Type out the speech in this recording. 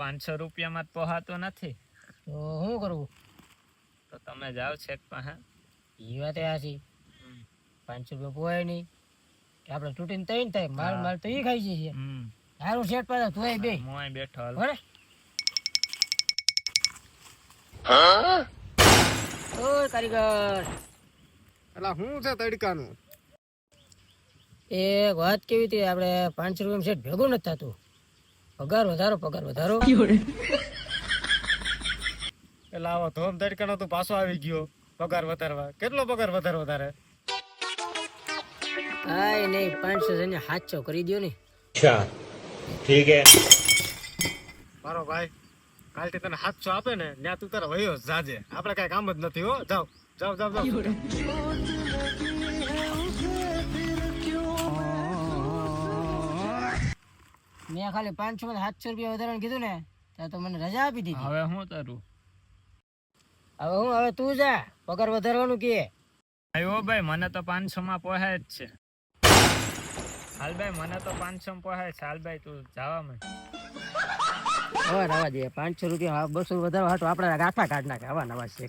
500 રૂપિયામાં જ પોહાતો નથી. તો શું કરવું? તો તમે જાઓ છેક પાસે. એ વાત હાચી. 500 રૂપિયા પોવાય નહીં કે આપણે તૂટીને તૈન થાય. માલ તો ઈ ખાઈ જઈએ. સારું શેઠ પાસે તું બે મોય બેઠો હાલ. બરાબર. ઓય કારીગર, એલા શું છે તડકાનું? એક વાત કેવી હતી, આપણે 500 રૂપિયા શેઠ ભેગું નથી થતું. પગાર વધારો. એલા આવો ધોમ તડકાનો તું પાછો આવી ગયો પગાર વધારવા. કેટલો પગાર વધારવો તારે? કાંઈ નહીં, 500 ને 700 કરી દો ને. अच्छा ठीक है મારો ભાઈ કાલથી તને 700 આપે ને ત્યાં તું તારે વયો જાજે. આપણે કઈ કામ જ નથી. હો જાવ. મેં ખાલી 500 માં 700 રૂપિયા વધારાનું કીધું ને તો મને રજા આપી દીધી. હવે હું કરું? હવે તું જા, પગાર વધારવાનું કે. આયો ભાઈ, મને તો 500 માં પોહાય જ છે. હાલ ભાઈ, મને તો 500 માં પોહાય છે. હાલ ભાઈ, તું જવા માંડ. હવે રવા દે. 500 રૂપિયા 200 વધારવા હાટું આપણે ગાફા કાઢ નાખે. હવા નવા છે.